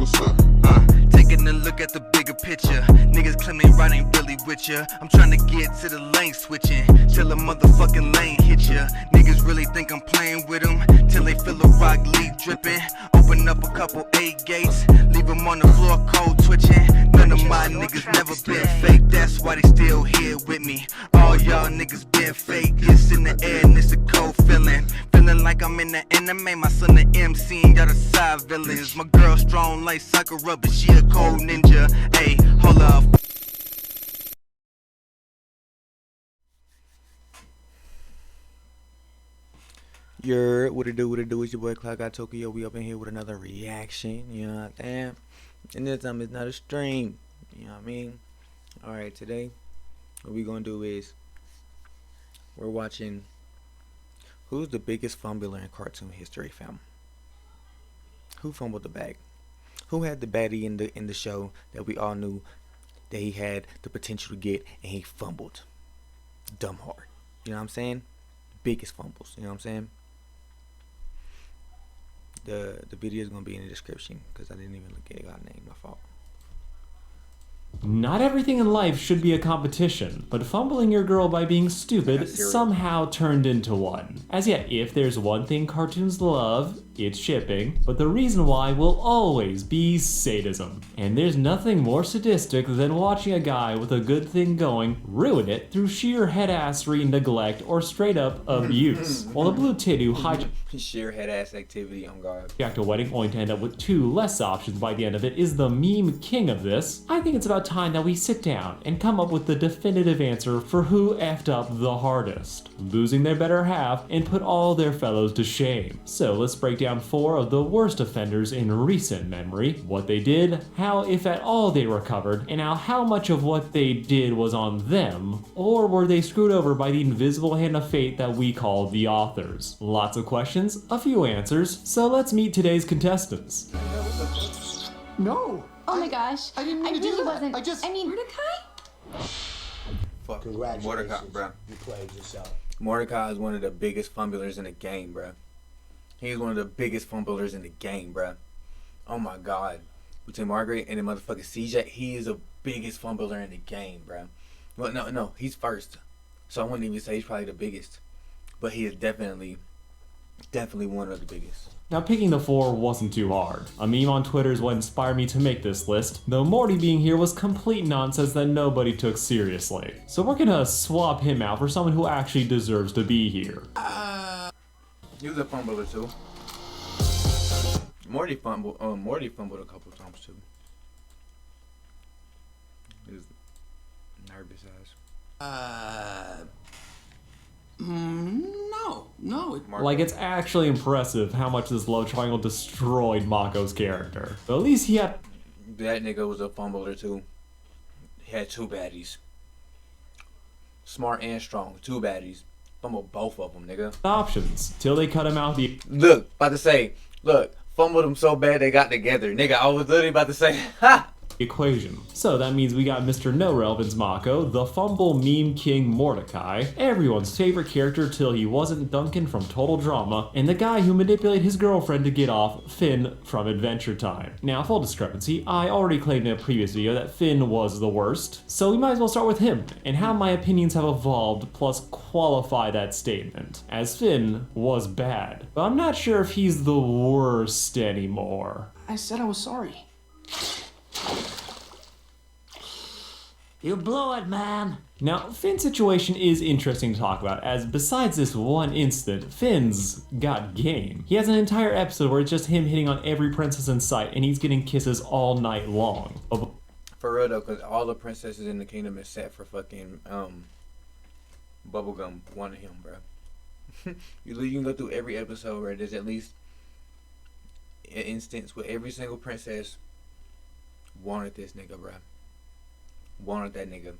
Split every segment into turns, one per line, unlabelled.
what's up?
Taking a look at the bigger picture. Niggas claim they right ain't really with ya. I'm trying to get to the lane switching till a motherfucking lane hit ya. Niggas really think I'm playing with them till they feel a rock leak dripping. Open up a couple 8 gates, leave them on the floor cold twitching. None of my niggas never been fake, that's why they still here with me. All y'all niggas been fake, it's in the air and it's a cold feeling. Feeling like I'm in the anime, my son the MC and y'all the side villains. My girl strong like Sakura, but she a cold ninja. Hey, hold up.
What it do, it's your boy Cloud Got Tokyo. We up in here with another reaction, you know what I'm saying? And this time it's not a stream, you know what I mean? Alright, today, what we gonna do is, we're watching who's the biggest fumbler in cartoon history, fam? Who fumbled the bag? Who had the baddie in the show that we all knew that he had the potential to get, and he fumbled dumb hard? You know what I'm saying? Biggest fumbles, you know what I'm saying? The video is gonna be in the description because I didn't even look at God's name. My fault.
Not everything in life should be a competition, but fumbling your girl by being stupid somehow turned into one. As yet, if there's one thing cartoons love, it's shipping, but the reason why will always be sadism. And there's nothing more sadistic than watching a guy with a good thing going ruin it through sheer head-assery neglect or straight up abuse. While the blue titty
sheer head-ass activity on guard.
hijacked a wedding only to end up with 2 less options by the end of it is the meme king of this. I think it's about time that we sit down and come up with the definitive answer for who effed up the hardest, losing their better half and put all their fellows to shame. So let's break down 4 of the worst offenders in recent memory, what they did, how if at all they recovered, and how much of what they did was on them, or were they screwed over by the invisible hand of fate that we call the authors. Lots of questions, a few answers, so let's meet today's contestants.
No.
Oh my gosh.
I didn't mean to do that.
wasn't.
I mean,
Mordecai?
Fuck.
Congratulations.
Mordecai, bro.
You played yourself.
Mordecai is one of the biggest fumblers in the game, bro. He's one of the biggest fumblers in the game, bro. Oh my god. Between Margaret and the motherfucking CJ, he is the biggest fumbler in the game, bro. Well, no, he's first. So I wouldn't even say he's probably the biggest. But he is definitely one of the biggest.
Now picking the 4 wasn't too hard. A meme on Twitter is what inspired me to make this list, though Morty being here was complete nonsense that nobody took seriously. So we're gonna swap him out for someone who actually deserves to be here.
He was a fumbler too. Morty fumbled a couple times too. He was nervous ass.
no.
Like, it's actually impressive how much this love triangle destroyed Mako's character. But at least he had...
That nigga was a fumbler too. He had 2 baddies. Smart and strong. 2 baddies. Fumbled both of them, nigga.
options, till they cut him out the...
Look, about to say, fumbled them so bad they got together. Nigga, I was literally about to say, ha!
equation. So that means we got Mr. No Relevance Mako, the fumble meme king Mordecai, everyone's favorite character till he wasn't Duncan from Total Drama, and the guy who manipulated his girlfriend to get off, Finn from Adventure Time. Now, full discrepancy, I already claimed in a previous video that Finn was the worst, so we might as well start with him, and how my opinions have evolved, plus qualify that statement, as Finn was bad. But I'm not sure if he's the worst anymore.
I said I was sorry.
You blew it, man.
Now, Finn's situation is interesting to talk about, as besides this one incident, Finn's got game. He has an entire episode where it's just him hitting on every princess in sight, and he's getting kisses all night long.
For real though, because all the princesses in the kingdom is set for fucking, Bubblegum wanted him, bro. You can go through every episode where there's at least an instance where every single princess wanted this nigga, bro. Wanted that nigga.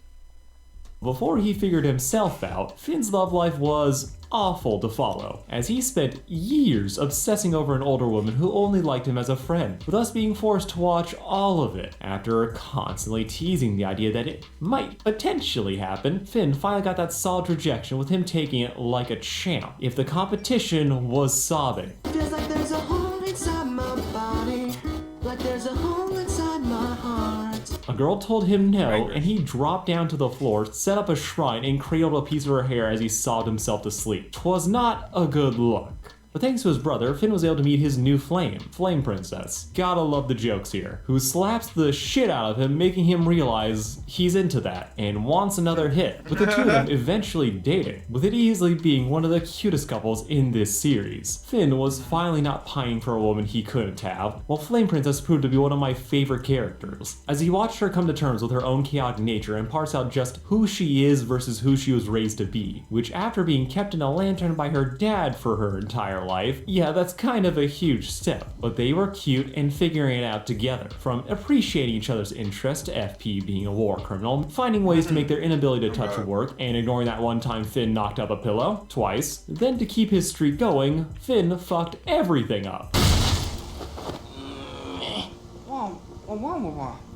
Before he figured himself out, Finn's love life was awful to follow, as he spent years obsessing over an older woman who only liked him as a friend, with us being forced to watch all of it. After constantly teasing the idea that it might potentially happen, Finn finally got that solid rejection with him taking it like a champ, if the competition was sobbing.
Feels like there's a hole inside my body, like there's a hole
all inside my heart.
A girl told him no,
Right.
and he dropped down to the floor, set up a shrine, and cradled a piece of her hair as he sobbed himself to sleep. 'Twas not a good look. But thanks to his brother, Finn was able to meet his new Flame Princess. Gotta love the jokes here. Who slaps the shit out of him, making him realize he's into that and wants another hit. With the two of them eventually dating, with it easily being one of the cutest couples in this series. Finn was finally not pining for a woman he couldn't have, while Flame Princess proved to be one of my favorite characters. As he watched her come to terms with her own chaotic nature and parse out just who she is versus who she was raised to be, which after being kept in a lantern by her dad for her entire life, yeah, that's kind of a huge step. But they were cute and figuring it out together, from appreciating each other's interest to FP being a war criminal, finding ways to make their inability to touch work, and ignoring that one time Finn knocked up a pillow, twice. Then to keep his streak going, Finn fucked everything up.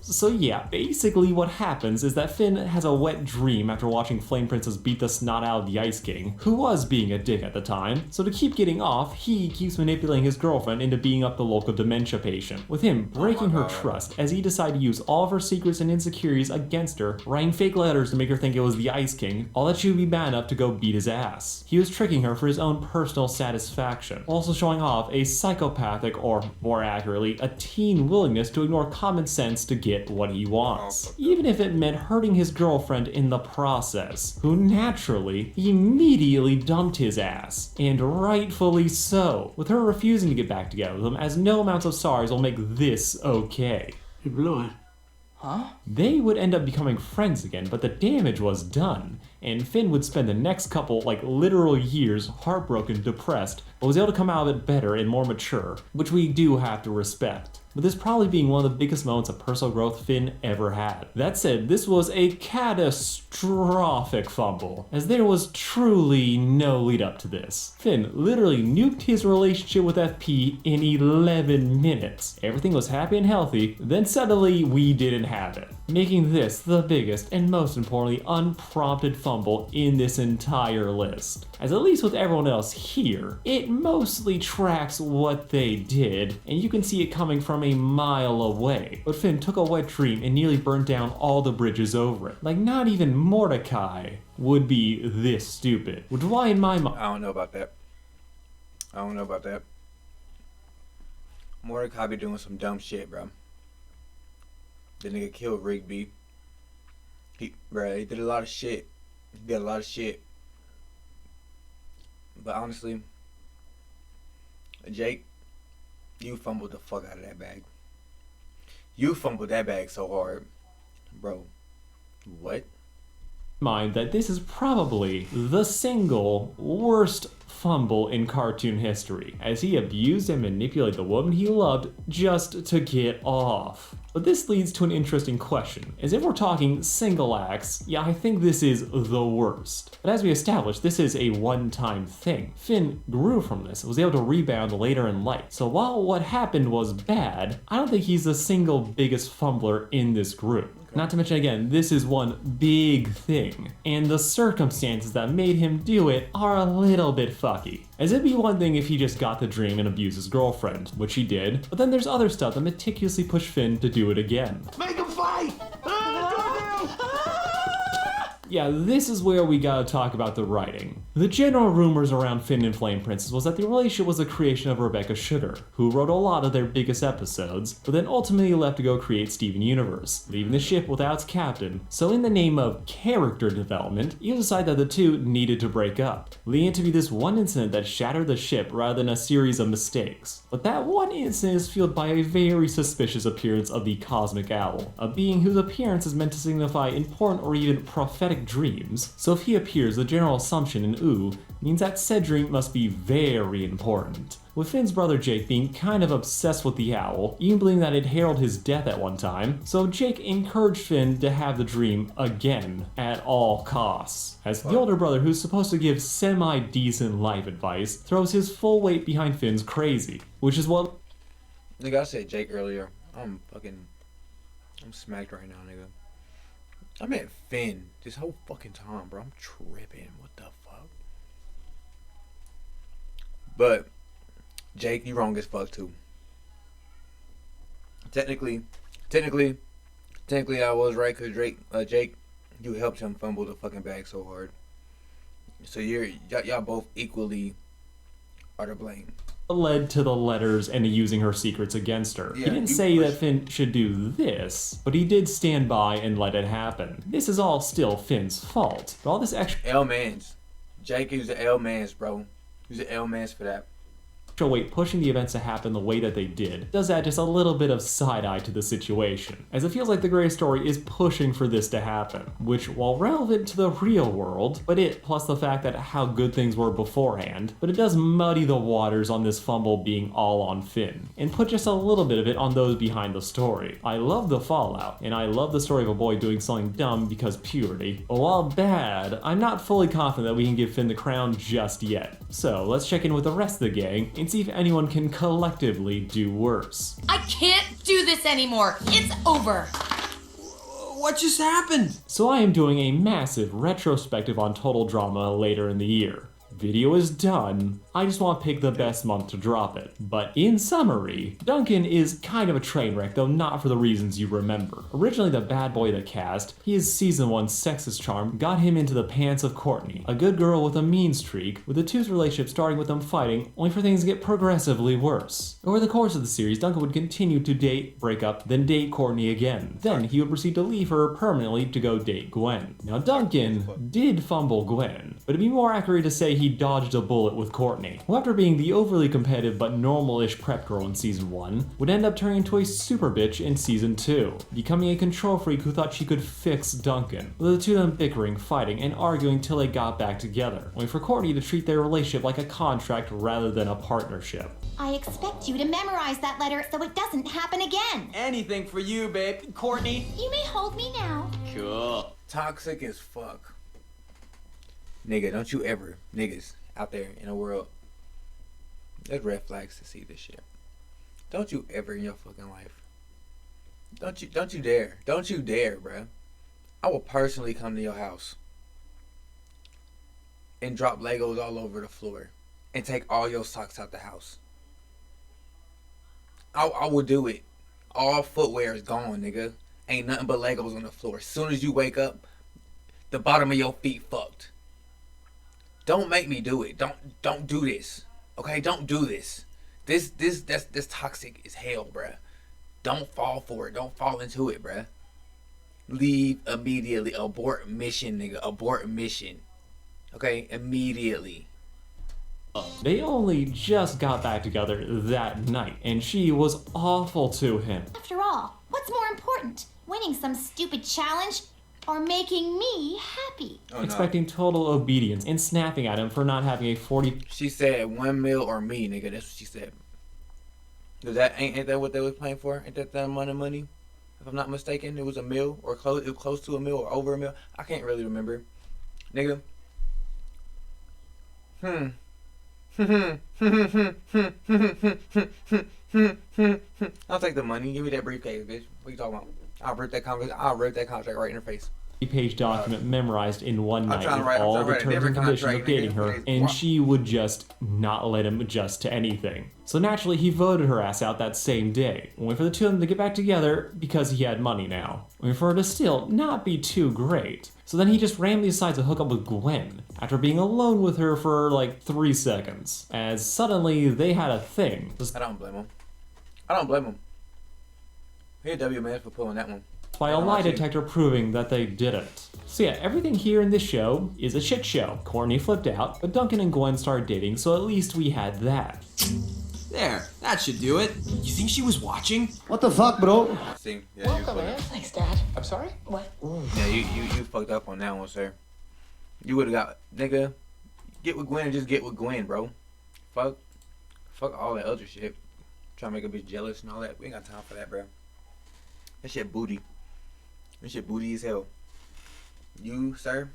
So yeah, basically what happens is that Finn has a wet dream after watching Flame Princess beat the snot out of the Ice King, who was being a dick at the time. So to keep getting off, he keeps manipulating his girlfriend into being up the local dementia patient, with him breaking her trust as he decided to use all of her secrets and insecurities against her, writing fake letters to make her think it was the Ice King, all that she would be bad enough to go beat his ass. He was tricking her for his own personal satisfaction, also showing off a psychopathic, or more accurately, a teen willingness to ignore common sense to get what he wants, even if it meant hurting his girlfriend in the process, who naturally immediately dumped his ass, and rightfully so, with her refusing to get back together with him, as no amounts of sorries will make this okay.
You blew it.
They would end up becoming friends again, but the damage was done, and Finn would spend the next couple, literal years heartbroken, depressed, but was able to come out of it better and more mature, which we do have to respect. With this probably being one of the biggest moments of personal growth Finn ever had. That said, this was a catastrophic fumble, as there was truly no lead up to this. Finn literally nuked his relationship with FP in 11 minutes. Everything was happy and healthy, then suddenly we didn't have it, making this the biggest and most importantly unprompted fumble in this entire list. As at least with everyone else here, it mostly tracks what they did, and you can see it coming from a mile away. But Finn took a wet dream and nearly burnt down all the bridges over it. Like, not even Mordecai would be this stupid. Which is why in my mind,
I don't know about that. Mordecai be doing some dumb shit, bro. The nigga killed Rigby. He did a lot of shit. But honestly, Jake, you fumbled the fuck out of that bag. You fumbled that bag so hard. Bro, what?
mind that this is probably the single worst fumble in cartoon history, as he abused and manipulated the woman he loved just to get off. But this leads to an interesting question, as if we're talking single acts, yeah, I think this is the worst. But as we established, this is a one-time thing. Finn grew from this and was able to rebound later in life. So while what happened was bad, I don't think he's the single biggest fumbler in this group. Not to mention, again, this is one big thing, and the circumstances that made him do it are a little bit fucky. As it'd be one thing if he just got the dream and abused his girlfriend, which he did, but then there's other stuff that meticulously pushed Finn to do it again.
Make him fight!
Yeah, this is where we gotta talk about the writing. The general rumors around Finn and Flame Princess was that the relationship was the creation of Rebecca Sugar, who wrote a lot of their biggest episodes, but then ultimately left to go create Steven Universe, leaving the ship without its captain. So in the name of character development, you decide that the two needed to break up, leading it to be this one incident that shattered the ship rather than a series of mistakes. But that one incident is fueled by a very suspicious appearance of the Cosmic Owl, a being whose appearance is meant to signify important or even prophetic dreams. So if he appears, the general assumption in Ooh means that said dream must be very important. With Finn's brother Jake being kind of obsessed with the owl, even believing that it heralded his death at one time, so Jake encouraged Finn to have the dream again at all costs. As the older brother, who's supposed to give semi-decent life advice, throws his full weight behind Finn's crazy, which is what...
Nigga, I said Jake earlier. I'm smacked right now, nigga. I meant Finn this whole fucking time, bro. I'm tripping. What the fuck? But Jake, you wrong as fuck too. technically, I was right because Jake, you helped him fumble the fucking bag so hard. So y'all both equally are to blame.
Led to the letters and using her secrets against her.
Yeah,
He didn't say that Finn should do this, but he did stand by and let it happen. This is all still Finn's fault. But all this extra
L-Mans. Jake is the L-Mans, bro. He's the L-Mans for that.
weight pushing the events to happen the way that they did does add just a little bit of side-eye to the situation, as it feels like the Grey story is pushing for this to happen, which, while relevant to the real world, but it, plus the fact that how good things were beforehand, but it does muddy the waters on this fumble being all on Finn, and put just a little bit of it on those behind the story. I love the fallout, and I love the story of a boy doing something dumb because puberty. But while bad, I'm not fully confident that we can give Finn the crown just yet. So let's check in with the rest of the gang and see if anyone can collectively do worse.
I can't do this anymore. It's over.
What just happened?
So I am doing a massive retrospective on Total Drama later in the year. Video is done, I just want to pick the best month to drop it. But in summary, Duncan is kind of a train wreck, though not for the reasons you remember. Originally the bad boy of the cast, his season 1 sexist charm got him into the pants of Courtney, a good girl with a mean streak, with the two's relationship starting with them fighting, only for things to get progressively worse. Over the course of the series, Duncan would continue to date, break up, then date Courtney again. Then he would proceed to leave her permanently to go date Gwen. Now Duncan did fumble Gwen, but it'd be more accurate to say he dodged a bullet with Courtney, who after being the overly competitive but normal-ish prep girl in season 1, would end up turning into a super bitch in season 2, becoming a control freak who thought she could fix Duncan, with the two of them bickering, fighting, and arguing till they got back together, only for Courtney to treat their relationship like a contract rather than a partnership.
I expect you to memorize that letter so it doesn't happen again.
Anything for you, babe. Courtney.
You may hold me now.
Cool.
Toxic as fuck. Nigga, don't you ever, niggas out there in the world, there's red flags to see this shit. Don't you ever in your fucking life. Don't you dare. Don't you dare, bruh. I will personally come to your house and drop Legos all over the floor and take all your socks out the house. I will do it. All footwear is gone, nigga. Ain't nothing but Legos on the floor. As soon as you wake up, the bottom of your feet fucked. Don't make me do it. Don't do this. Okay? Don't do this. This toxic as hell, bruh. Don't fall for it. Don't fall into it, bruh. Leave immediately. Abort mission, nigga. Abort mission. Okay? Immediately.
They only just got back together that night, and she was awful to him.
After all, what's more important? Winning some stupid challenge or making me happy?
Oh, no.
Expecting total obedience and snapping at him for not having a 40.
She said 1 mil or me, nigga. That's what she said. Cause ain't that what they was playing for? Ain't that the amount of money? If I'm not mistaken, it was a mil or it was close to a mil or over a mil. I can't really remember, nigga. I'll take the money. Give me that briefcase, bitch. What you talking about? I'll rip that contract right in her face.
Page document memorized in one night
trying to
with
write- I'm
all
trying to
the
write a
terms and
different
conditions of
contract,
dating
nigga.
her,
What?
and she would just not let him adjust to anything. So naturally, he voted her ass out that same day, only for the two of them to get back together because he had money now, only for her to still not be too great. So then he just randomly decides to hook up with Gwen, after being alone with her for like 3 seconds, as suddenly they had a thing.
I don't blame him. I don't blame him. He a W man for pulling that one.
By a lie detector proving that they didn't. So yeah, everything here in this show is a shit show. Courtney flipped out, but Duncan and Gwen started dating, so at least we had that.
There. That should do it. You think she was watching?
What the fuck, bro?
See, yeah, you fucked up.
Thanks, Dad.
I'm sorry?
What?
Yeah, you fucked up on that one, sir. You would have got, nigga, get with Gwen and just get with Gwen, bro. Fuck all that other shit. Trying to make a bitch jealous and all that. We ain't got time for that, bro. That shit booty. That shit booty as hell. You, sir.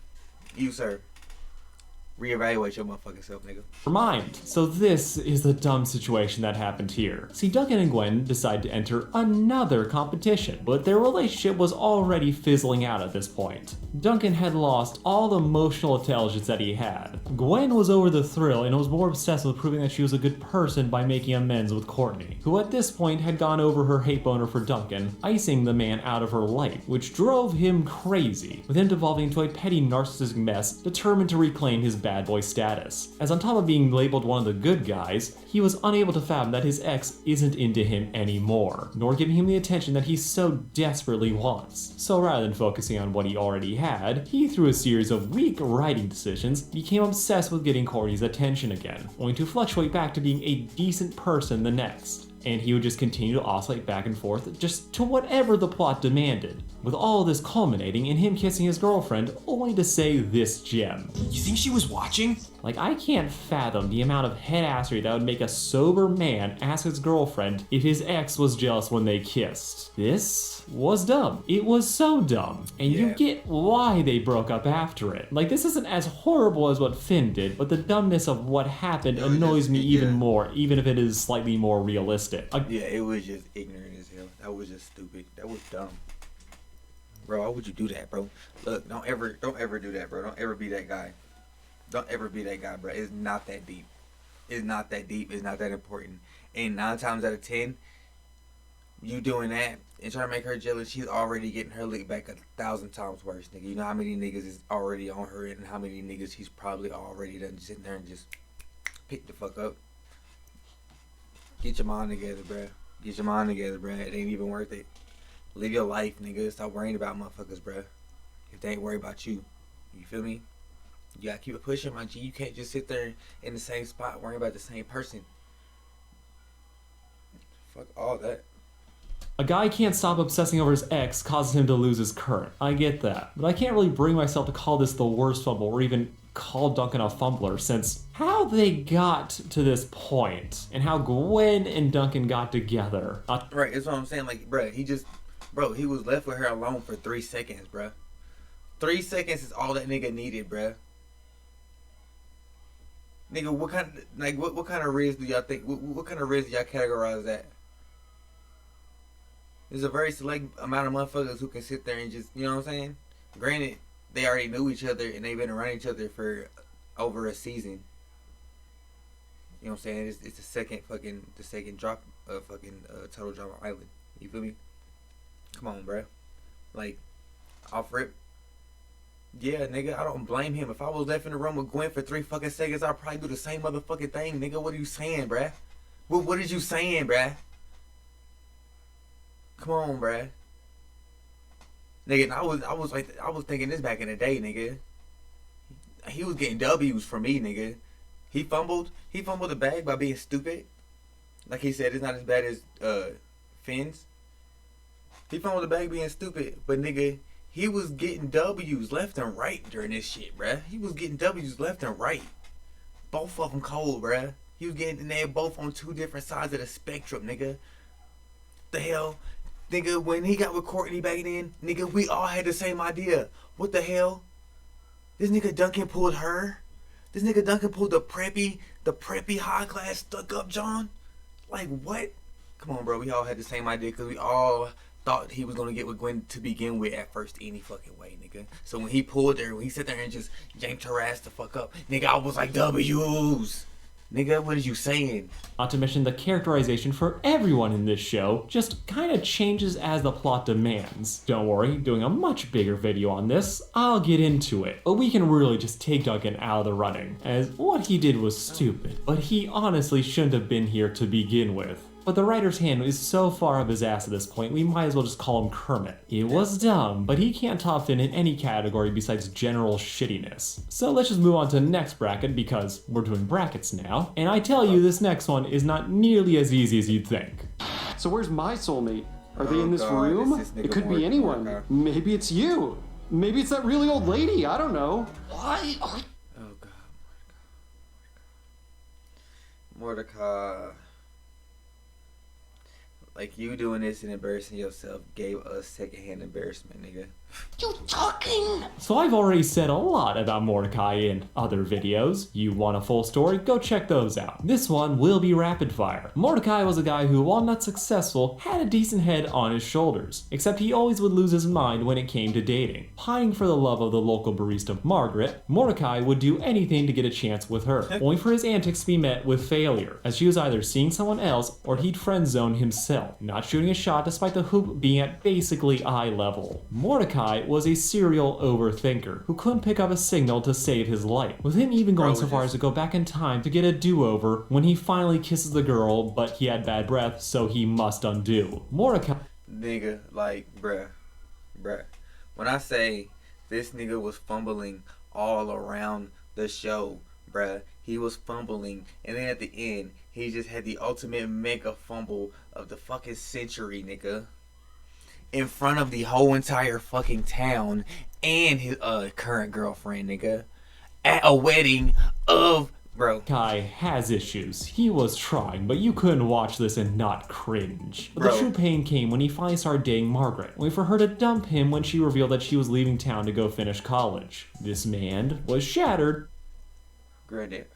Reevaluate your motherfucking self, nigga.
Mind. So this is the dumb situation that happened here. See, Duncan and Gwen decide to enter another competition, but their relationship was already fizzling out at this point. Duncan had lost all the emotional intelligence that he had. Gwen was over the thrill and was more obsessed with proving that she was a good person by making amends with Courtney, who at this point had gone over her hate boner for Duncan, icing the man out of her life, which drove him crazy, with him devolving into a petty narcissistic mess determined to reclaim his bad boy status. As on top of being labeled one of the good guys, he was unable to fathom that his ex isn't into him anymore, nor giving him the attention that he so desperately wants. So rather than focusing on what he already had, he through a series of weak writing decisions became obsessed with getting Courtney's attention again, only to fluctuate back to being a decent person the next. And he would just continue to oscillate back and forth just to whatever the plot demanded, with all of this culminating in him kissing his girlfriend only to say this gem.
You think she was watching?
Like, I can't fathom the amount of headassery that would make a sober man ask his girlfriend if his ex was jealous when they kissed. This was dumb. It was so dumb. And you get why they broke up after it. Like, this isn't as horrible as what Finn did, but the dumbness of what happened annoys me even more, even if it is slightly more realistic.
Yeah, it was just ignorant as hell. That was just stupid. That was dumb. Bro, why would you do that, bro? Look, don't ever do that, bro. Don't ever be that guy. Don't ever be that guy, bro. It's not that deep. It's not that deep. It's not that important. And 9 times out of 10, you doing that and trying to make her jealous, she's already getting her lick back 1,000 times worse, nigga. You know how many niggas is already on her and how many niggas she's probably already done sitting there and just pick the fuck up. Get your mind together, bruh. Get your mind together, bruh. It ain't even worth it. Live your life, nigga. Stop worrying about motherfuckers, bruh. If they ain't worried about you. You feel me? You gotta keep it pushing, my G. You can't just sit there in the same spot worrying about the same person. Fuck all that.
A guy can't stop obsessing over his ex causes him to lose his current. I get that. But I can't really bring myself to call this the worst fumble or even call Duncan a fumbler, since how they got to this point and how Gwen and Duncan got together.
Right, that's what I'm saying. Like, bruh, he was left with her alone for 3 seconds, bruh. 3 seconds is all that nigga needed, bruh. Nigga, what kind of riz do y'all think? What kind of riz do y'all categorize that? There's a very select amount of motherfuckers who can sit there and just, you know what I'm saying? Granted, they already knew each other and they've been around each other for over a season. You know what I'm saying? It's the second drop of Total Drama Island. You feel me? Come on, bruh. Like, off rip. Yeah, nigga, I don't blame him. If I was left in the room with Gwen for 3 fucking seconds, I'd probably do the same motherfucking thing, nigga. What are you saying, bruh? What is you saying, bruh? Come on, bruh. Nigga, and I was thinking this back in the day, nigga. He was getting W's from me, nigga. He fumbled the bag by being stupid. Like he said, it's not as bad as Finn's. He fumbled the bag being stupid, but nigga, he was getting W's left and right during this shit, bruh. He was getting W's left and right. Both of them cold, bruh. He was getting, and they both on 2 different sides of the spectrum, nigga. The hell? Nigga, when he got with Courtney back then, nigga, we all had the same idea. What the hell? This nigga Duncan pulled her? This nigga Duncan pulled the preppy high class stuck up John? Like, what? Come on, bro. We all had the same idea because we all thought he was going to get with Gwen to begin with at first any fucking way, nigga. So when he pulled her, when he sat there and just yanked her ass the fuck up, nigga, I was like, W's. Nigga, what are you saying?
Not to mention the characterization for everyone in this show just kind of changes as the plot demands. Don't worry, doing a much bigger video on this, I'll get into it. But we can really just take Duncan out of the running, as what he did was stupid, but he honestly shouldn't have been here to begin with. But the writer's hand is so far up his ass at this point, we might as well just call him Kermit. It was dumb, but he can't top Finn in any category besides general shittiness. So let's just move on to the next bracket, because we're doing brackets now. And I tell you, this next one is not nearly as easy as you'd think.
So where's my soulmate? Are they in this
God,
room?
it's this
It could
nigga
be anyone. Maybe it's you. Maybe it's that really old lady. I don't know.
Why?
Oh God. Mordecai. Like, you doing this and embarrassing yourself gave us secondhand embarrassment, nigga.
You talking?
So I've already said a lot about Mordecai in other videos. You want a full story? Go check those out. This one will be rapid fire. Mordecai was a guy who, while not successful, had a decent head on his shoulders. Except he always would lose his mind when it came to dating. Pining for the love of the local barista Margaret, Mordecai would do anything to get a chance with her, only for his antics to be met with failure, as she was either seeing someone else or he'd friend zone himself, not shooting a shot despite the hoop being at basically eye level. Mordecai was a serial overthinker who couldn't pick up a signal to save his life, with him even going so far as to go back in time to get a do-over when he finally kisses the girl, but he had bad breath, so he must undo. Mordecai...
Nigga, like, bruh. When I say this nigga was fumbling all around the show, bruh, he was fumbling, and then at the end, he just had the ultimate mega fumble of the fucking century, nigga. In front of the whole entire fucking town and his current girlfriend, nigga. At a wedding of... Bro.
Kai has issues. He was trying, but you couldn't watch this and not cringe. But the true pain came when he finally started dating Margaret, only for her to dump him when she revealed that she was leaving town to go finish college. This man was shattered.
Granted.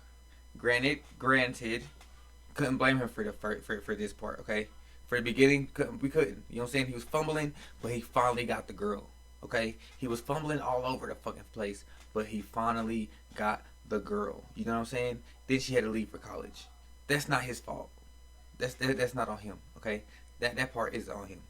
Couldn't blame him for this part, okay? For the beginning, we couldn't. You know what I'm saying? He was fumbling, but he finally got the girl, okay? He was fumbling all over the fucking place, but he finally got the girl. You know what I'm saying? Then she had to leave for college. That's not his fault. That's not on him, okay? That part is on him.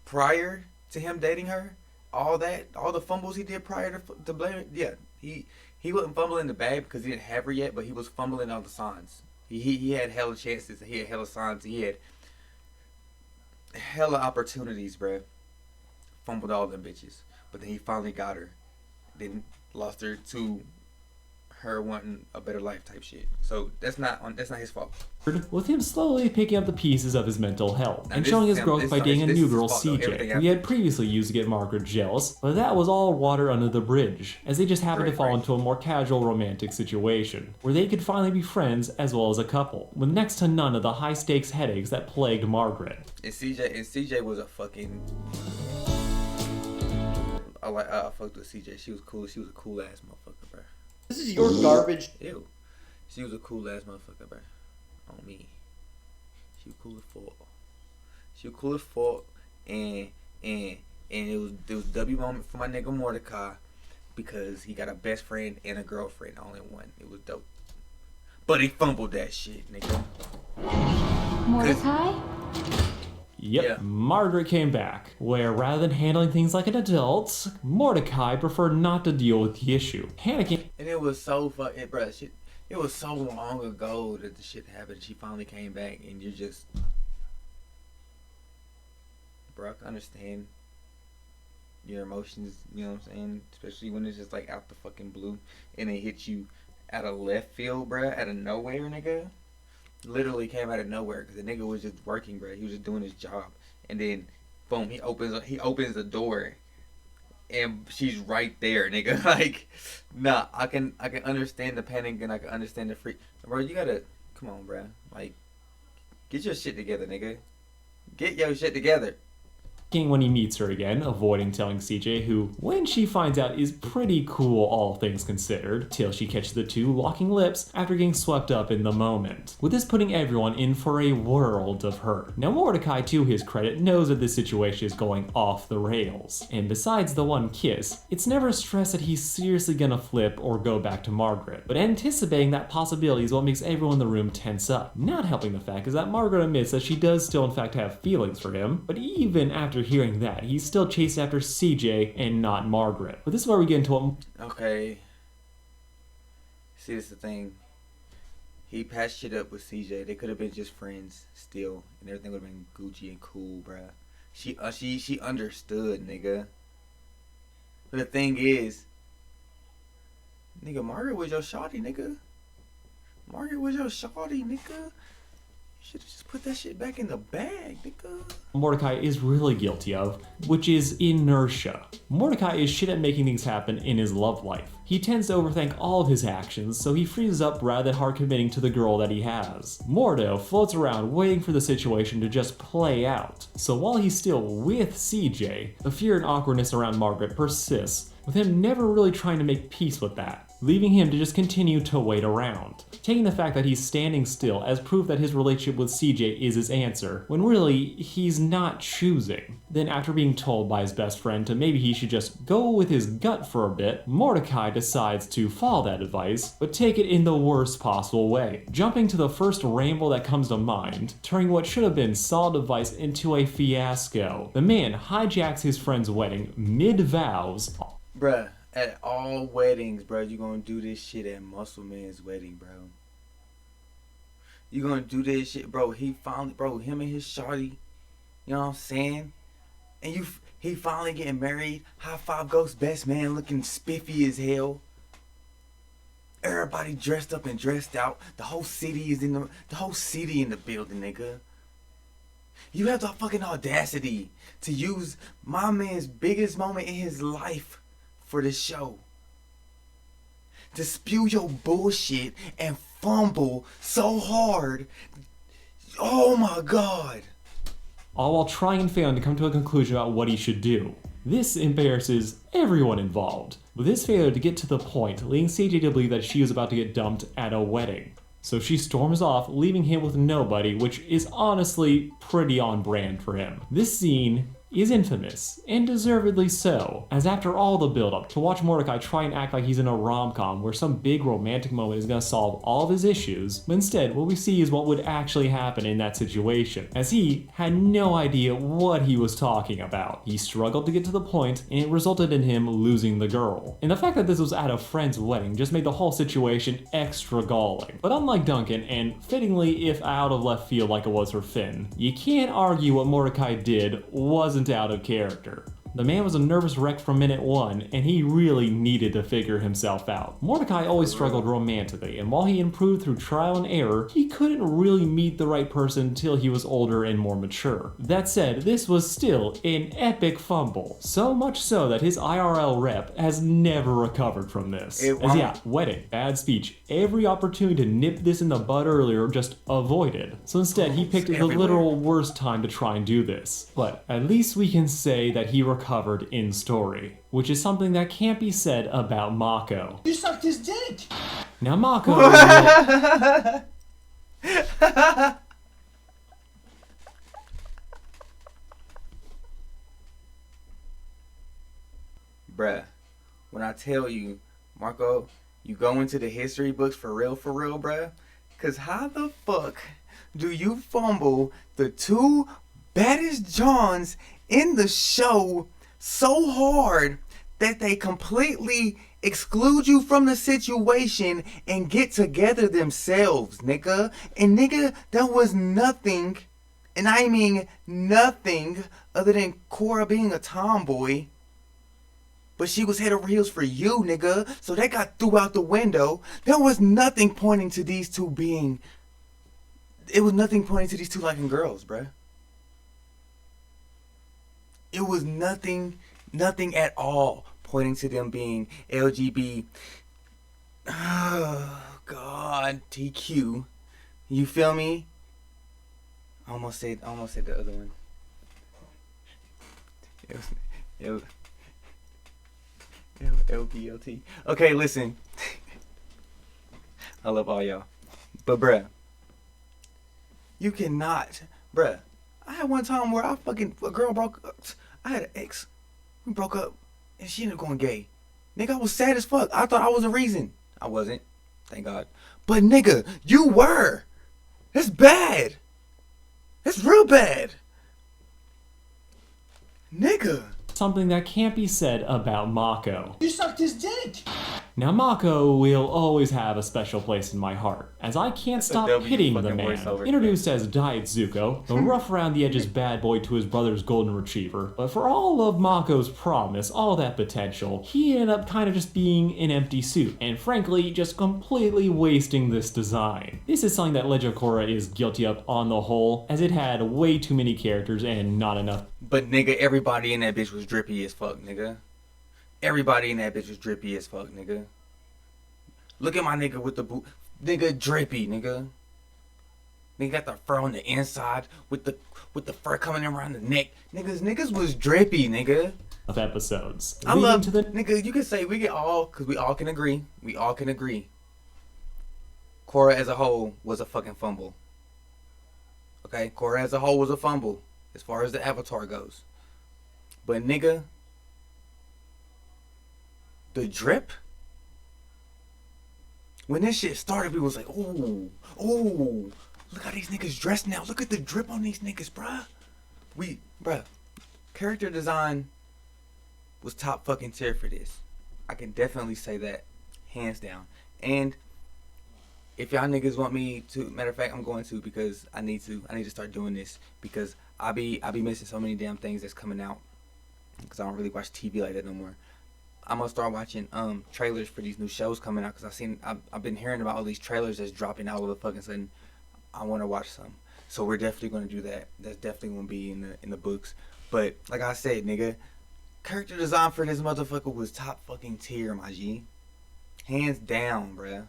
Prior to him dating her, all the fumbles he did prior to blaming, yeah, he wasn't fumbling the bag because he didn't have her yet, but he was fumbling all the signs. He had hella chances. He had hella signs. He had hella opportunities, bruh. Fumbled all them bitches, but then he finally got her. Then lost her to her wanting a better life type shit. So that's not his fault.
With him slowly picking up the pieces of his mental health and showing his growth by dating a new girl, CJ, who he had previously used to get Margaret jealous, but that was all water under the bridge, as they just happened to fall into a more casual romantic situation, where they could finally be friends as well as a couple, with next to none of the high-stakes headaches that plagued Margaret.
And CJ was a fucking... I fucked with CJ. She was cool. She was a cool ass motherfucker, bro.
This is your garbage.
Ew. She was a cool ass motherfucker, bro. On me. She was cool as fuck. And it was W moment for my nigga Mordecai because he got a best friend and a girlfriend, all in one. It was dope. But he fumbled that shit, nigga.
Mordecai?
Yep, yeah. Margaret came back, where rather than handling things like an adult, Mordecai preferred not to deal with the issue. Panicking.
And it was so fucking, bro, shit. It was so long ago that the shit happened. She finally came back, and you're just, bro, I can understand your emotions. You know what I'm saying? Especially when it's just like out the fucking blue, and it hit you out of left field, bro, out of nowhere, nigga. Literally came out of nowhere because the nigga was just working, bro. He was just doing his job, and then boom, he opens the door, and she's right there, nigga. Like, nah, I can understand the panic and I can understand the freak, bro. You gotta come on, bro. Like, get your shit together, nigga. Get your shit together.
When he meets her again, avoiding telling CJ, who, when she finds out, is pretty cool all things considered, till she catches the two locking lips after getting swept up in the moment, with this putting everyone in for a world of hurt. Now Mordecai, to his credit, knows that this situation is going off the rails, and besides the one kiss, it's never stressed that he's seriously gonna flip or go back to Margaret, but anticipating that possibility is what makes everyone in the room tense up. Not helping the fact is that Margaret admits that she does still in fact have feelings for him, but even after hearing that, he's still chasing after CJ and not Margaret. But this is where we get into what...
Okay. See, this is the thing. He patched shit up with CJ. They could have been just friends still, and everything would have been Gucci and cool, bruh. She understood, nigga. But the thing is, nigga, Margaret was your shawty, nigga. Margaret was your shawty, nigga. Should have just put that shit back in the bag, nigga.
Mordecai is really guilty of, which is inertia. Mordecai is shit at making things happen in his love life. He tends to overthink all of his actions, so he freezes up rather than hard committing to the girl that he has. Mordo floats around waiting for the situation to just play out. So while he's still with CJ, the fear and awkwardness around Margaret persists, with him never really trying to make peace with that, leaving him to just continue to wait around, taking the fact that he's standing still as proof that his relationship with CJ is his answer, when really, he's not choosing. Then after being told by his best friend to maybe he should just go with his gut for a bit, Mordecai decides to follow that advice, but take it in the worst possible way, jumping to the first ramble that comes to mind, turning what should have been solid advice into a fiasco. The man hijacks his friend's wedding mid-vows.
Bruh, at all weddings, bro, you gonna do this shit at Muscle Man's wedding, bro. You gonna do this shit, bro. He finally, bro, him and his shawty, you know what I'm saying? And he finally getting married. High five Ghost best man looking spiffy as hell. Everybody dressed up and dressed out. The whole city is in the building, nigga. You have the fucking audacity to use my man's biggest moment in his life for the show, to spew your bullshit and fumble so hard. Oh my god.
All while trying and failing to come to a conclusion about what he should do. This embarrasses everyone involved, with his failure to get to the point, leading CJ to believe that she was about to get dumped at a wedding. So she storms off, leaving him with nobody, which is honestly pretty on brand for him. This scene is infamous, and deservedly so, as after all the build-up, to watch Mordecai try and act like he's in a rom-com where some big romantic moment is gonna solve all of his issues, but instead what we see is what would actually happen in that situation, as he had no idea what he was talking about. He struggled to get to the point, and it resulted in him losing the girl. And the fact that this was at a friend's wedding just made the whole situation extra galling. But unlike Duncan, and fittingly if out of left field like it was for Finn, you can't argue what Mordecai did wasn't out of character. The man was a nervous wreck from minute one, and he really needed to figure himself out. Mordecai always struggled romantically, and while he improved through trial and error, he couldn't really meet the right person until he was older and more mature. That said, this was still an epic fumble, so much so that his IRL rep has never recovered from this. Wedding, bad speech, every opportunity to nip this in the bud earlier just avoided. So instead, he picked the literal worst time to try and do this. But at least we can say that he recovered in story, which is something that can't be said about Mako.
You sucked his dick!
Now Mako
Bruh, when I tell you, Marco, you go into the history books for real, bruh. Cause how the fuck do you fumble the two baddest Johns in the show so hard that they completely exclude you from the situation and get together themselves, nigga? And nigga, there was nothing, and I mean nothing, other than Cora being a tomboy. But she was head over heels for you, nigga. So that got threw out the window. There was nothing pointing to these two being... It was nothing pointing to these two liking girls, bruh. It was nothing at all pointing to them being LGB. Oh, God. TQ. You feel me? I almost said the other one. It was LBLT. Okay, listen. I love all y'all. But bruh, you cannot. Bruh, I had one time where a girl broke up. I had an ex. We broke up and she ended up going gay. Nigga, I was sad as fuck. I thought I was the reason. I wasn't. Thank God. But nigga, you were. That's bad. That's real bad. Nigga.
Something that can't be said about Mako.
You sucked his dick!
Now Mako will always have a special place in my heart, as I can't stop
W
hitting the
fucking
man.
voiceover.
Introduced as Diet Zuko, the rough around the edges bad boy to his brother's golden retriever. But for all of Mako's promise, all that potential, he ended up kind of just being an empty suit, and frankly, just completely wasting this design. This is something that Legend of Korra is guilty of on the whole, as it had way too many characters and not enough.
But nigga, everybody in that bitch was drippy as fuck, nigga. Everybody in that bitch was drippy as fuck, nigga. Look at my nigga with the boot. Nigga drippy, nigga. Nigga got the fur on the inside with the fur coming around the neck. Niggas was drippy, nigga.
Of episodes.
I love
to the
nigga. You can say cause we all can agree. We all can agree. Korra as a whole was a fucking fumble. Okay, Korra as a whole was a fumble as far as the Avatar goes. But nigga, the drip. When this shit started, we was like, ooh, look how these niggas dressed now. Look at the drip on these niggas, bruh. Character design was top fucking tier for this. I can definitely say that, hands down. And if y'all niggas want me to, matter of fact, I'm going to, because I need to start doing this, because I be missing so many damn things that's coming out, because I don't really watch TV like that no more. I'm gonna start watching trailers for these new shows coming out, because I've been hearing about all these trailers that's dropping all of a fucking sudden. I want to watch some, so we're definitely gonna do that. That's definitely gonna be in the books. But like I said, nigga, character design for this motherfucker was top fucking tier, my G. Hands down, bruh.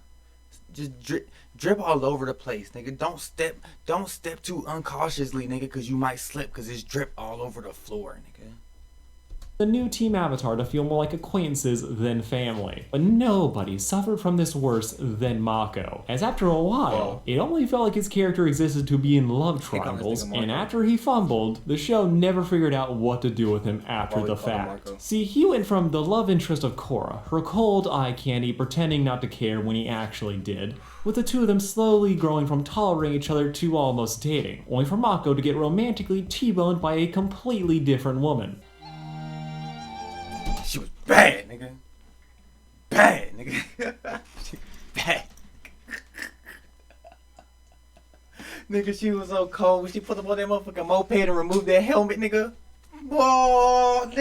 Just drip all over the place, nigga. Don't step too uncautiously, nigga, because you might slip, because it's drip all over the floor, nigga.
The new Team Avatar to feel more like acquaintances than family. But nobody suffered from this worse than Mako, as after a while, it only felt like his character existed to be in love triangles, and after he fumbled, the show never figured out what to do with him after the fact. See, he went from the love interest of Korra, her cold eye candy pretending not to care when he actually did, with the two of them slowly growing from tolerating each other to almost dating, only for Mako to get romantically T-boned by a completely different woman.
She was bad, nigga. Bad, nigga. She bad. Nigga, she was so cold when she put up on that motherfucking moped and removed that helmet, nigga. Boy,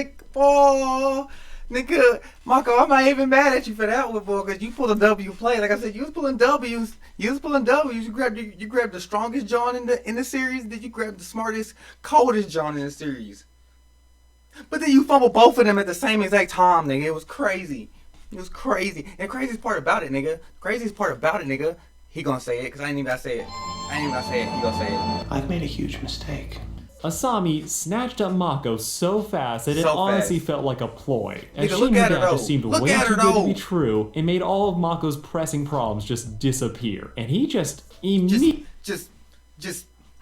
nigga, Mako, I'm not even mad at you for that one, boy, because you pulled a W play. Like I said, you was pulling W's. You grabbed the strongest John in the series. Then you grabbed the smartest, coldest John in the series. But then you fumble both of them at the same exact time, nigga. It was crazy. It was crazy. And the craziest part about it, nigga, he gonna say it, because I ain't even gotta say it. He gonna say it.
I've made a huge mistake.
Asami snatched up Mako so fast that it honestly felt like a ploy. And
Nigga, look at her, though.
just seemed way too good to be true and made all of Mako's pressing problems just disappear. And he just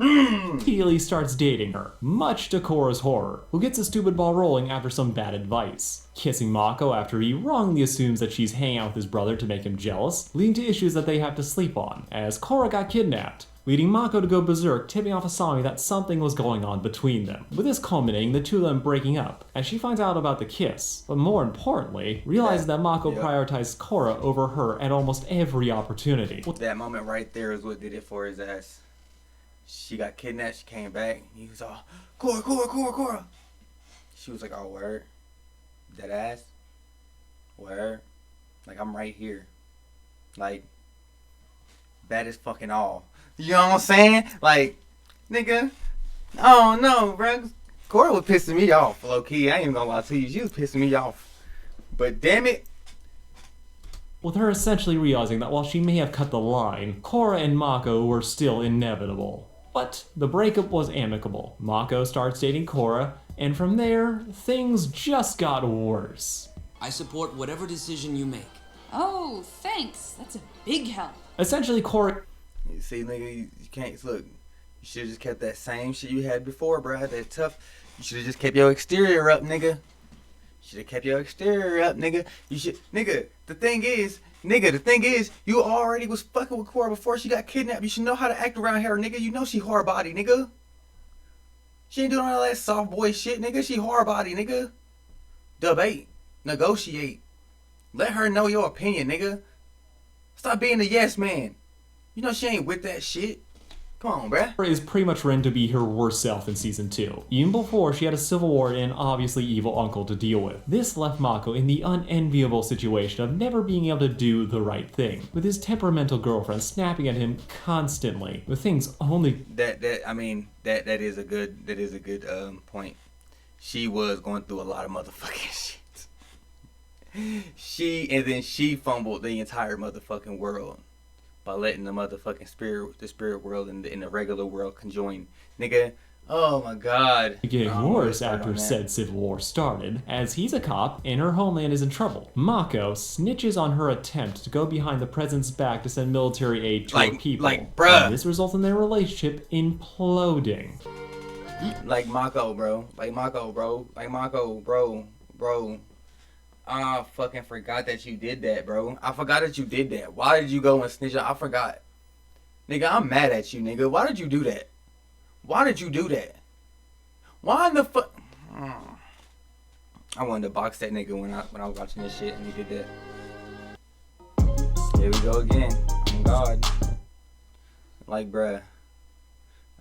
immediately starts dating her, much to Korra's horror, who gets a stupid ball rolling after some bad advice. Kissing Mako after he wrongly assumes that she's hanging out with his brother to make him jealous, leading to issues that they have to sleep on, as Korra got kidnapped, leading Mako to go berserk, tipping off Asami that something was going on between them. With this culminating, the two of them breaking up, as she finds out about the kiss, but more importantly, realizes that Mako prioritized Korra over her at almost every opportunity.
That moment right there is what did it for his ass. She got kidnapped, she came back, he was all, Korra. She was like, oh, word? That ass? Word? Like, I'm right here. Like, that is fucking all. You know what I'm saying? Like, nigga, oh no, bro. Korra was pissing me off, low key. I ain't even gonna lie to you. She was pissing me off. But damn it.
With her essentially realizing that while she may have cut the line, Korra and Mako were still inevitable. But the breakup was amicable. Mako starts dating Korra, and from there, things just got worse.
I support whatever decision you make.
Oh, thanks. That's a big help.
Essentially, Korra...
You see, nigga, you can't, look, you should have just kept that same shit you had before, bro. That tough, you should have just kept your exterior up, nigga. Should have kept your exterior up, nigga. You should, nigga, the thing is, you already was fucking with Korra before she got kidnapped. You should know how to act around her, nigga. You know she hard body, nigga. She ain't doing all that soft boy shit, nigga. She hard body, nigga. Debate. Negotiate. Let her know your opinion, nigga. Stop being a yes man. You know she ain't with that shit. Come on, bruh.
Is pretty much written to be her worst self in season 2, even before she had a civil war and obviously evil uncle to deal with. This left Mako in the unenviable situation of never being able to do the right thing, with his temperamental girlfriend snapping at him constantly, with things only
That is a good point. She was going through a lot of motherfucking shit. She fumbled the entire motherfucking world by letting the motherfucking spirit world and the regular world conjoin. Nigga, oh my god.
getting worse after said civil war started, as he's a cop and her homeland is in trouble. Mako snitches on her attempt to go behind the president's back to send military aid to her people.
Bruh.
And this results in their relationship imploding.
Like Mako, bro. I fucking forgot that you did that, bro. I forgot that you did that. Why did you go and snitch? I forgot. Nigga, I'm mad at you, nigga. Why did you do that? Why did you do that? Why in the fuck? I wanted to box that nigga when I was watching this shit and he did that. Here we go again. Oh God. Like, bruh.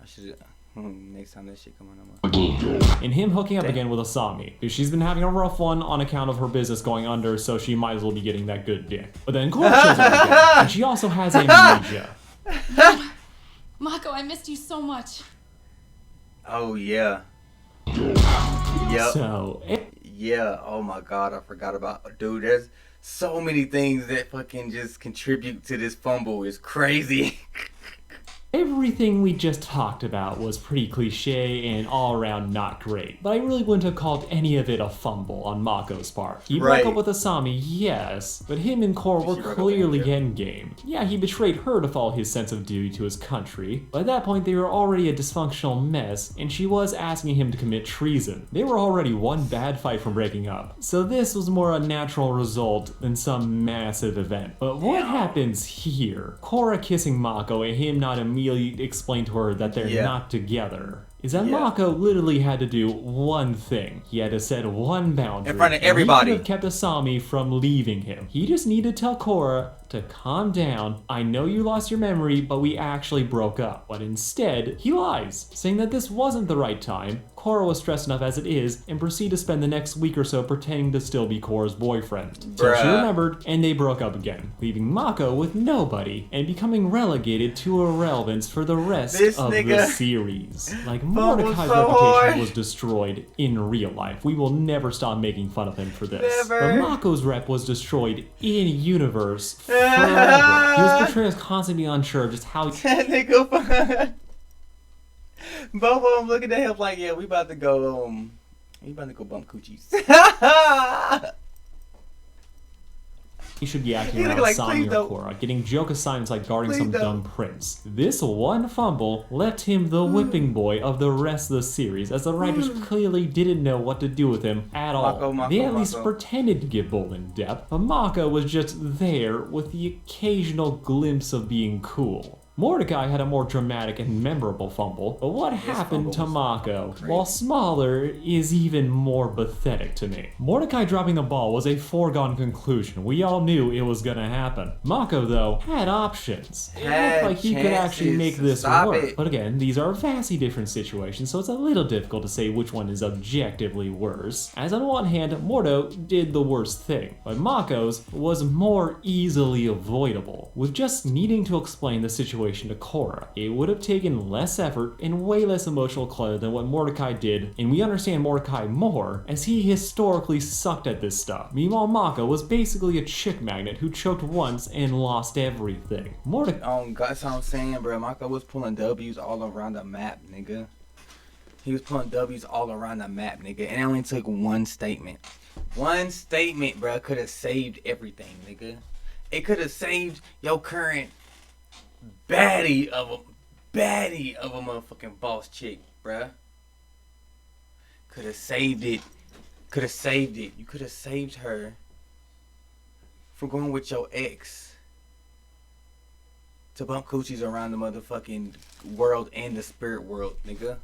I should. Next time that shit come on.
And him hooking up again with Asami. She's been having a rough one on account of her business going under, so she might as well be getting that good dick. But then Cora shows up again, and she also has amnesia.
Mako, I missed you so much.
Oh yeah. Yep.
So,
Yeah. Oh my God. I forgot about. Dude, there's so many things that fucking just contribute to this fumble. It's crazy.
everything we just talked about was pretty cliche and all around not great, but I really wouldn't have called any of it a fumble on Mako's part. He broke up with Asami, yes, but him and Cora were clearly endgame. Yeah, he betrayed her to follow his sense of duty to his country, but at that point they were already a dysfunctional mess, and she was asking him to commit treason. They were already one bad fight from breaking up, so this was more a natural result than some massive event. But what happens here? Cora kissing Mako and him not immediately explain to her that they're not together is that Mako literally had to do one thing. He had to set one boundary
in front of everybody.
He could have kept Asami from leaving him. He just needed to tell Cora to calm down. I know you lost your memory, but we actually broke up. But instead, he lies, saying that this wasn't the right time. Cora was stressed enough as it is, and proceeded to spend the next week or so pretending to still be Cora's boyfriend. So she remembered, and they broke up again, leaving Mako with nobody, and becoming relegated to irrelevance for the rest of the series. Like, Mordecai's reputation was destroyed in real life. We will never stop making fun of him for this. But Mako's rep was destroyed in universe forever. He was portrayed as constantly unsure of just how
both of them looking at him like, yeah, we about to go bump coochies.
he should be acting around Asami or Cora, getting joke assignments like guarding some dumb prince. This one fumble left him the whipping boy of the rest of the series, as the writers clearly didn't know what to do with him at all. They at least pretended to give Bolin depth, but Mako was just there with the occasional glimpse of being cool. Mordecai had a more dramatic and memorable fumble, but what happened to Mako, while smaller, is even more pathetic to me. Mordecai dropping the ball was a foregone conclusion. We all knew it was gonna happen. Mako, though, had options. It looked like he could actually make this work. But again, these are vastly different situations, so it's a little difficult to say which one is objectively worse. As on one hand, Mordo did the worst thing, but Mako's was more easily avoidable, with just needing to explain the situation to Cora. It would have taken less effort and way less emotional clutter than what Mordecai did, and we understand Mordecai more as he historically sucked at this stuff. Meanwhile, Mako was basically a chick magnet who choked once and lost everything. Mordecai—
Oh God, that's what I'm saying, bro. Mako was pulling W's all around the map, nigga. He was pulling W's all around the map, nigga, and it only took one statement. One statement, bro, could have saved everything, nigga. It could have saved your current baddie of a motherfucking boss chick, bruh. Could have saved it. Could have saved it. You could have saved her from going with your ex to bump coochies around the motherfucking world and the spirit world, nigga.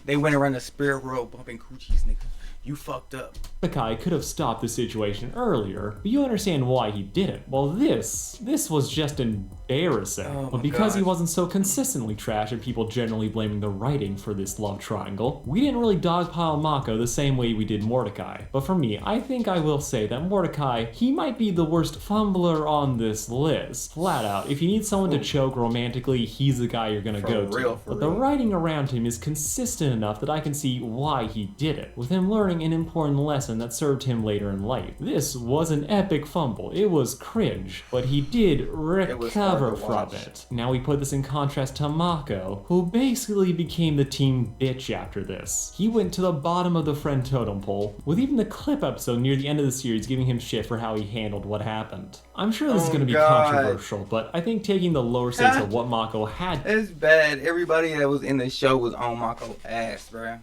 They went around the spirit world bumping coochies, nigga. You fucked up.
Mordecai could have stopped the situation earlier, but you understand why he didn't. Well, this was just embarrassing.
Oh
But
my
because he
gosh.
wasn't so consistently trash and people generally blaming the writing for this love triangle, we didn't really dogpile Mako the same way we did Mordecai. But for me, I think I will say that Mordecai, he might be the worst fumbler on this list. Flat out, if you need someone to choke romantically, he's the guy you're gonna go to. But the writing around him is consistent enough that I can see why he did it, with him learning an important lesson that served him later in life. This was an epic fumble. It was cringe, but he did recover from it. Now we put this in contrast to Mako, who basically became the team bitch after this. He went to the bottom of the friend totem pole, with even the clip episode near the end of the series giving him shit for how he handled what happened. I'm sure this is going to be controversial, but I think taking the lower stakes of what Mako had
It's bad. Everybody that was in the show was on Mako ass, bruh.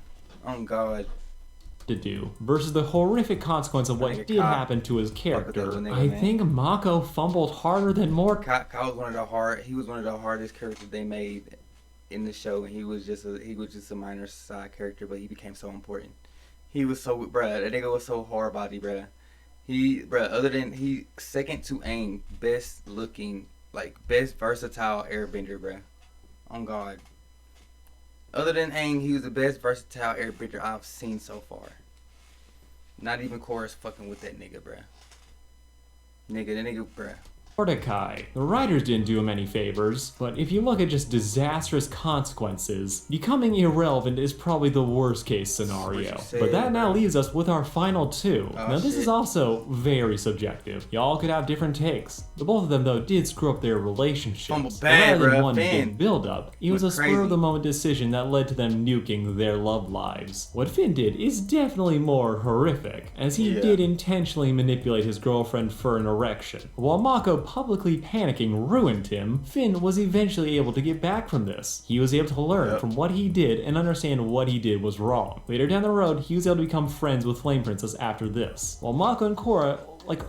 Oh God.
to do versus the horrific consequence of what
Like a
did
cop.
happen to his
Fuck with
character.
those niggas,
I
man.
think Mako fumbled harder than Mordecai.
Kyle was one of the hardest characters they made in the show, and he was just a minor side character, but he became so important. He was so, bruh, that nigga was so hard body, bruh. Other than he second to Aang, best looking, like best versatile airbender, bruh. On God. Other than Aang, he was the best versatile airbender I've seen so far. Not even Korra's fucking with that nigga, bruh. Bruh.
Mordecai. The writers didn't do him any favors, but if you look at just disastrous consequences, becoming irrelevant is probably the worst case scenario. But that now leaves us with our final two. Now this is also very subjective. Y'all could have different takes. The both of them though did screw up their relationships.
Fumbled bad,
Rather than
bruh.
one
Finn
big build-up, it was a
went
spur
crazy.
of the moment decision that led to them nuking their love lives. What Finn did is definitely more horrific, as he did intentionally manipulate his girlfriend for an erection. While Mako publicly panicking ruined him, Finn was eventually able to get back from this. He was able to learn from what he did and understand what he did was wrong. Later down the road, he was able to become friends with Flame Princess after this. While Mako and Korra,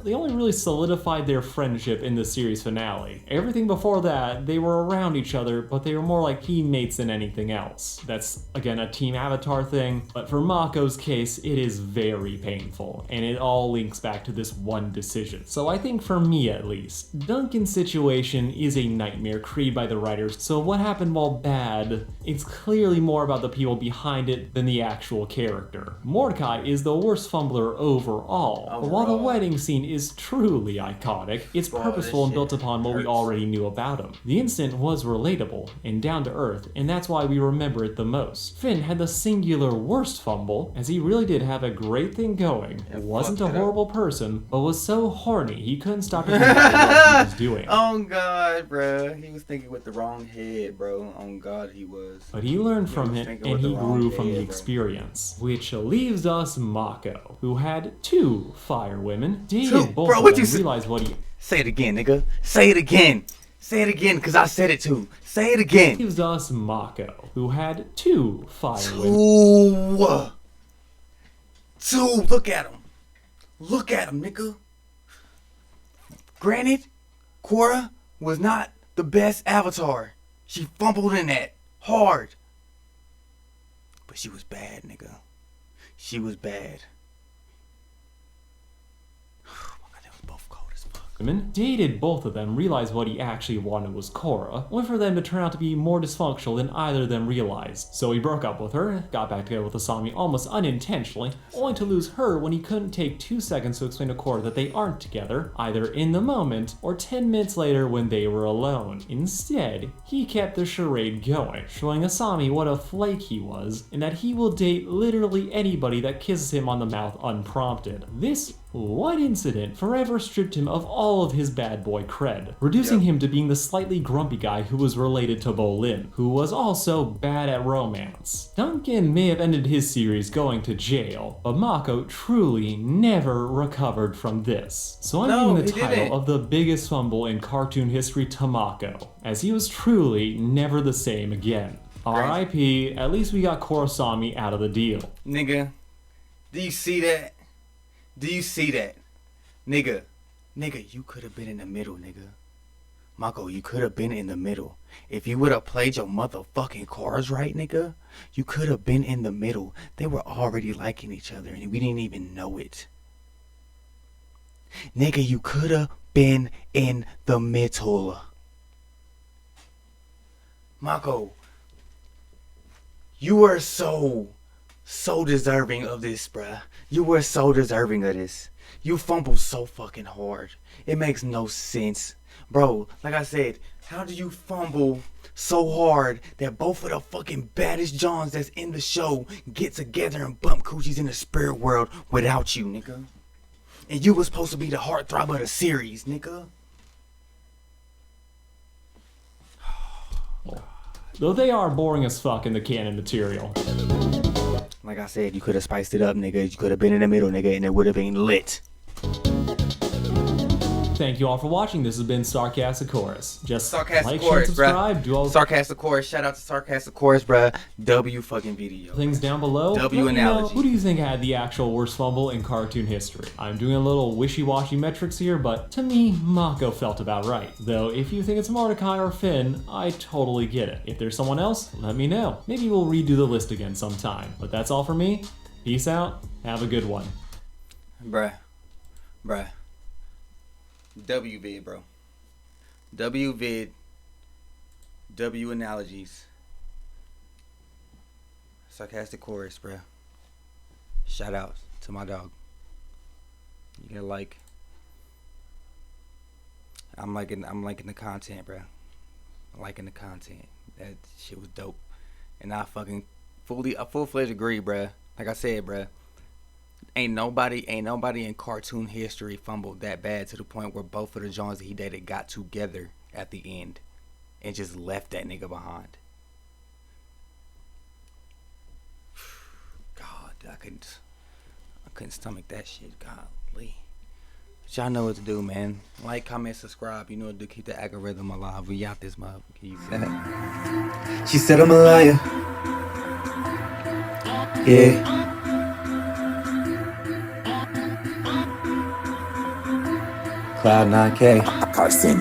they only really solidified their friendship in the series finale. Everything before that, they were around each other, but they were more like teammates than anything else. That's, again, a Team Avatar thing, but for Mako's case, it is very painful, and it all links back to this one decision. So I think for me at least, Duncan's situation is a nightmare created by the writers, so what happened while bad, it's clearly more about the people behind it than the actual character. Mordecai is the worst fumbler overall, but while the wedding scene is truly iconic, it's purposeful and built upon what we already knew about him. The incident was relatable and down to earth, and that's why we remember it the most. Finn had the singular worst fumble, as he really did have a great thing going, wasn't a horrible person, but was so horny he couldn't stop to think about what he was doing.
Oh God, bruh. He was thinking with the wrong head, bro. On God, he was.
But he learned from
was
it,
thinking
and
with the
he
wrong
grew from
head,
the
bro.
experience. Which leaves us Mako, who had two fire women, dated both
Bro,
of
what
them,
you say?
realized what he
Say it again, nigga. Say it again. Say it again, cause I said it too. Say it again.
leaves us Mako, who had two fire women.
Two. Look at him. Look at him, nigga. Granted, Korra was not the best Avatar. She fumbled in that hard. But she was bad, nigga. She was bad. Oh my God, they was both cold as fuck.
Women dated both of them, realized what he actually wanted was Korra, only for them to turn out to be more dysfunctional than either of them realized. So he broke up with her, got back together with Asami almost unintentionally, only to lose her when he couldn't take 2 seconds to explain to Korra that they aren't together, either in the moment or 10 minutes later when they were alone. Instead, he kept the charade going, showing Asami what a flake he was, and that he will date literally anybody that kisses him on the mouth unprompted. This one incident forever stripped him of all of his bad boy cred, reducing him to being the slightly grumpy guy who was related to Bolin, who was also bad at romance. Duncan may have ended his series going to jail, but Mako truly never recovered from this. So I'm giving the title of the biggest fumble in cartoon history to Mako, as he was truly never the same again. R.I.P. At least we got Kurosami out of the deal.
Nigga, do you see that? Do you see that? Nigga, you could have been in the middle, nigga. Mako, you could have been in the middle. If you would have played your motherfucking cards right, nigga, you could have been in the middle. They were already liking each other and we didn't even know it. Nigga, you could have been in the middle. Mako, you were so deserving of this, bruh. You were so deserving of this. You fumbled so fucking hard. It makes no sense. Bro, like I said, how do you fumble so hard that both of the fucking baddest Johns that's in the show get together and bump coochies in the spirit world without you, nigga? And you was supposed to be the heartthrob of the series, nigga.
Though they are boring as fuck in the canon material.
Like I said, you could have spiced it up, nigga. You could have been in the middle, nigga, and it would have been lit.
Thank you all for watching. This has been Sarcastic Chorus. Just
Sarcastic
like,
Chorus,
share, subscribe, do all the
Sarcastic Chorus. Shout out to Sarcastic Chorus, bruh. W fucking video.
things down below.
W
Let me know,
analogy.
who do you think had the actual worst fumble in cartoon history? I'm doing a little wishy-washy metrics here, but to me, Mako felt about right. Though, if you think it's Mordecai or Finn, I totally get it. If there's someone else, let me know. Maybe we'll redo the list again sometime. But that's all for me. Peace out. Have a good one.
Bruh. W vid, bro. W vid. W analogies. Sarcastic Chorus, bruh. Shout out to my dog. You get a like. I'm liking the content, bruh. I'm liking the content. That shit was dope. And I fucking full-fledged agree, bruh. Like I said, bruh. Ain't nobody in cartoon history fumbled that bad to the point where both of the Johns that he dated got together at the end and just left that nigga behind. God, I couldn't stomach that shit. Golly. But y'all know what to do, man. Like, comment, subscribe. You know what to do. Keep the algorithm alive. We out this motherfucker. You feel that? She said I'm a liar. Yeah. Cloud 9K. Carson.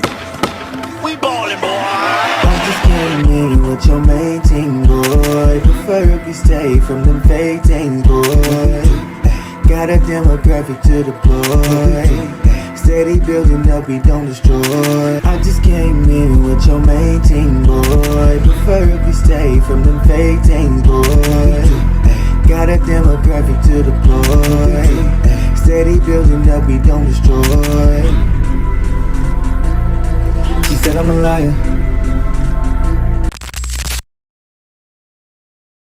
We ballin', boy.
I just came in with your main team, boy. Prefer if you stay from them fake things, boy. Got a demographic to deploy. Steady building up, we don't destroy. I just came in with your main team, boy. Prefer if you stay from them fake things, boy. Got a demographic to deploy. Steady building up, we don't destroy. She said I'm a liar.